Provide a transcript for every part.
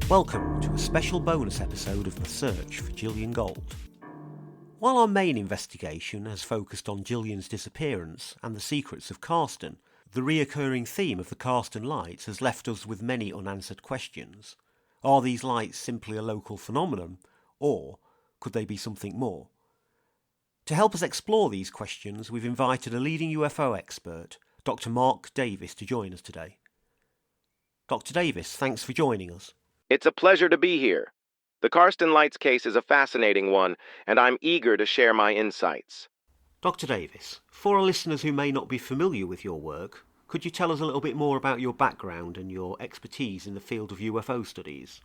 Welcome to a special bonus episode of The Search for Gillian Gold. While our main investigation has focused on Gillian's disappearance and the secrets of Carston, the reoccurring theme of the Carston lights has left us with many unanswered questions. Are these lights simply a local phenomenon, or could they be something more? To help us explore these questions, we've invited a leading UFO expert, Dr. Mark Davis, to join us today. Dr. Davis, thanks for joining us. It's a pleasure to be here. The Carston Lights case is a fascinating one, and I'm eager to share my insights. Dr. Davis, for our listeners who may not be familiar with your work, could you tell us a little bit more about your background and your expertise in the field of UFO studies?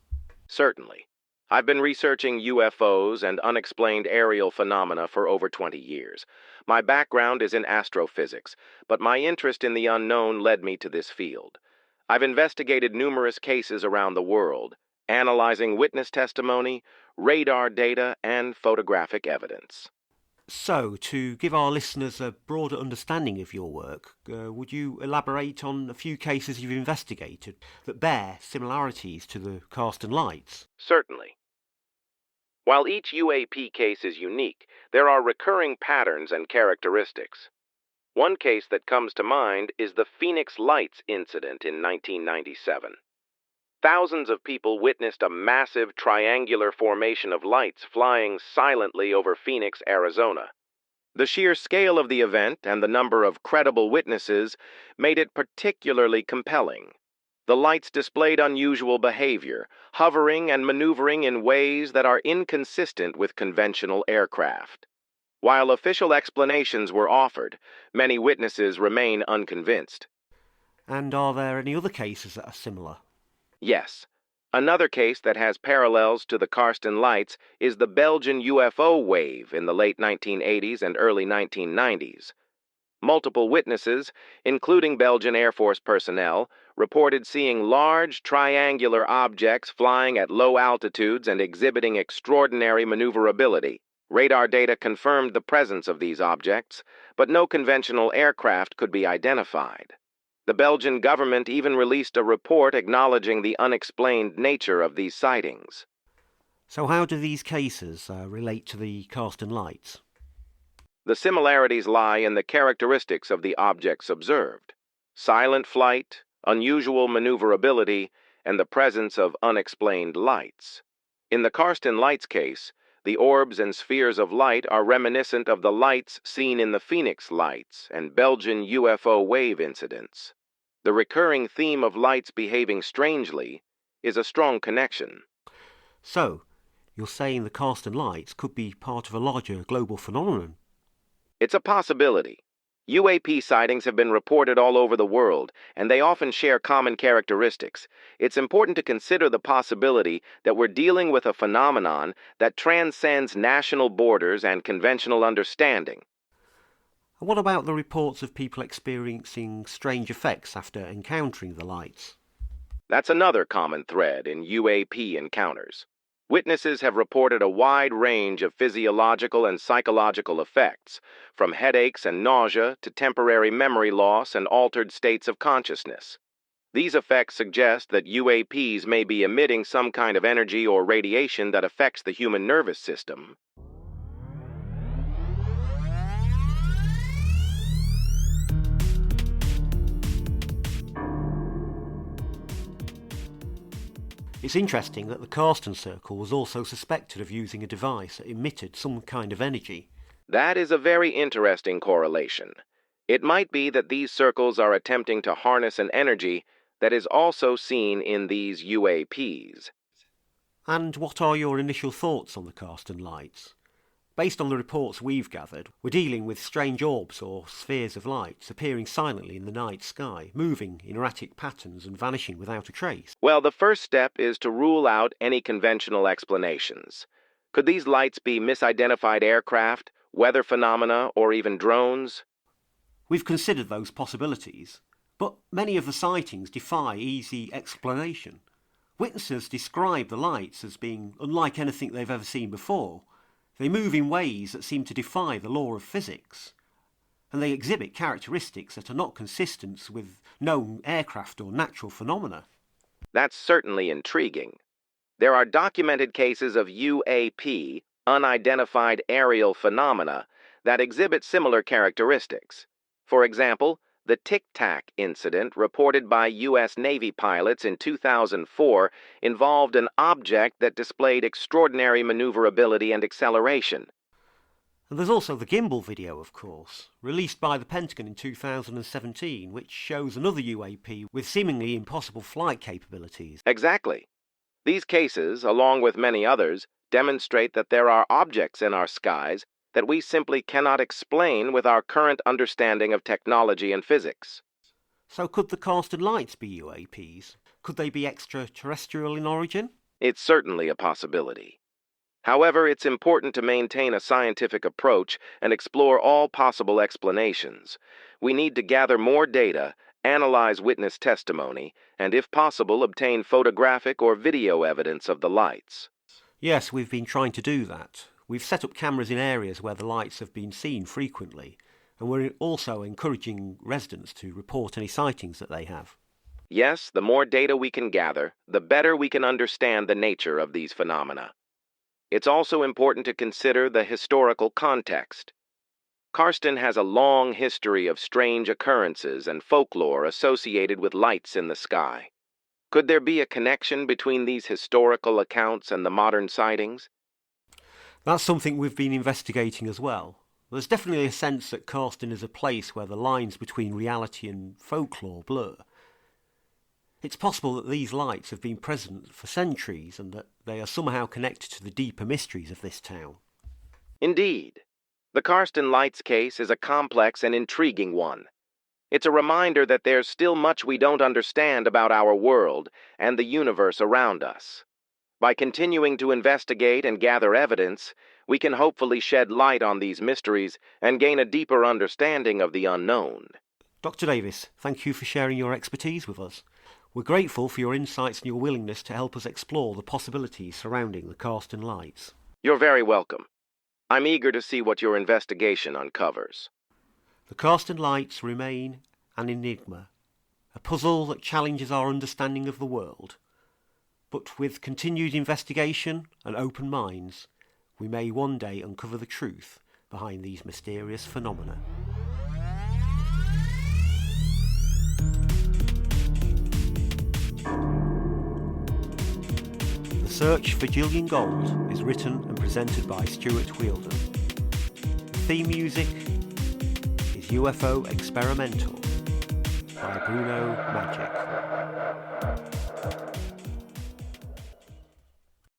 Certainly. I've been researching UFOs and unexplained aerial phenomena for over 20 years. My background is in astrophysics, but my interest in the unknown led me to this field. I've investigated numerous cases around the world, analyzing witness testimony, radar data, and photographic evidence. So, to give our listeners a broader understanding of your work, would you elaborate on a few cases you've investigated that bear similarities to the Carston lights? Certainly. While each UAP case is unique, there are recurring patterns and characteristics. One case that comes to mind is the Phoenix Lights incident in 1997. Thousands of people witnessed a massive triangular formation of lights flying silently over Phoenix, Arizona. The sheer scale of the event and the number of credible witnesses made it particularly compelling. The lights displayed unusual behavior, hovering and maneuvering in ways that are inconsistent with conventional aircraft. While official explanations were offered, many witnesses remain unconvinced. And are there any other cases that are similar? Yes. Another case that has parallels to the Carston Lights is the Belgian UFO wave in the late 1980s and early 1990s. Multiple witnesses, including Belgian Air Force personnel, reported seeing large triangular objects flying at low altitudes and exhibiting extraordinary maneuverability. Radar data confirmed the presence of these objects, but no conventional aircraft could be identified. The Belgian government even released a report acknowledging the unexplained nature of these sightings. So how do these cases relate to the Carston lights? The similarities lie in the characteristics of the objects observed: silent flight, unusual maneuverability, and the presence of unexplained lights. In the Carston Lights case, the orbs and spheres of light are reminiscent of the lights seen in the Phoenix Lights and Belgian UFO wave incidents. The recurring theme of lights behaving strangely is a strong connection. So, you're saying the Carston lights could be part of a larger global phenomenon? It's a possibility. UAP sightings have been reported all over the world, and they often share common characteristics. It's important to consider the possibility that we're dealing with a phenomenon that transcends national borders and conventional understanding. What about the reports of people experiencing strange effects after encountering the lights? That's another common thread in UAP encounters. Witnesses have reported a wide range of physiological and psychological effects, from headaches and nausea to temporary memory loss and altered states of consciousness. These effects suggest that UAPs may be emitting some kind of energy or radiation that affects the human nervous system. It's interesting that the Carston Circle was also suspected of using a device that emitted some kind of energy. That is a very interesting correlation. It might be that these circles are attempting to harness an energy that is also seen in these UAPs. And what are your initial thoughts on the Carston lights? Based on the reports we've gathered, we're dealing with strange orbs or spheres of lights appearing silently in the night sky, moving in erratic patterns and vanishing without a trace. Well, the first step is to rule out any conventional explanations. Could these lights be misidentified aircraft, weather phenomena, or even drones? We've considered those possibilities, but many of the sightings defy easy explanation. Witnesses describe the lights as being unlike anything they've ever seen before. They move in ways that seem to defy the law of physics, and they exhibit characteristics that are not consistent with known aircraft or natural phenomena. That's certainly intriguing. There are documented cases of UAP, unidentified aerial phenomena, that exhibit similar characteristics. For example, the Tic Tac incident reported by U.S. Navy pilots in 2004 involved an object that displayed extraordinary maneuverability and acceleration. And there's also the gimbal video, of course, released by the Pentagon in 2017, which shows another UAP with seemingly impossible flight capabilities. Exactly. These cases, along with many others, demonstrate that there are objects in our skies that we simply cannot explain with our current understanding of technology and physics. So could the Karsten lights be UAPs? Could they be extraterrestrial in origin? It's certainly a possibility. However, it's important to maintain a scientific approach and explore all possible explanations. We need to gather more data, analyze witness testimony, and if possible, obtain photographic or video evidence of the lights. Yes, we've been trying to do that. We've set up cameras in areas where the lights have been seen frequently, and we're also encouraging residents to report any sightings that they have. Yes, the more data we can gather, the better we can understand the nature of these phenomena. It's also important to consider the historical context. Karsten has a long history of strange occurrences and folklore associated with lights in the sky. Could there be a connection between these historical accounts and the modern sightings? That's something we've been investigating as well. There's definitely a sense that Karsten is a place where the lines between reality and folklore blur. It's possible that these lights have been present for centuries and that they are somehow connected to the deeper mysteries of this town. Indeed. The Karsten Lights case is a complex and intriguing one. It's a reminder that there's still much we don't understand about our world and the universe around us. By continuing to investigate and gather evidence, we can hopefully shed light on these mysteries and gain a deeper understanding of the unknown. Dr. Davis, thank you for sharing your expertise with us. We're grateful for your insights and your willingness to help us explore the possibilities surrounding the Karsten lights. You're very welcome. I'm eager to see what your investigation uncovers. The Karsten lights remain an enigma, a puzzle that challenges our understanding of the world. But with continued investigation and open minds, we may one day uncover the truth behind these mysterious phenomena. The Search for Gillian Gold is written and presented by Stuart Wheeldon. Theme music is UFO Experimental by Bruno Magic.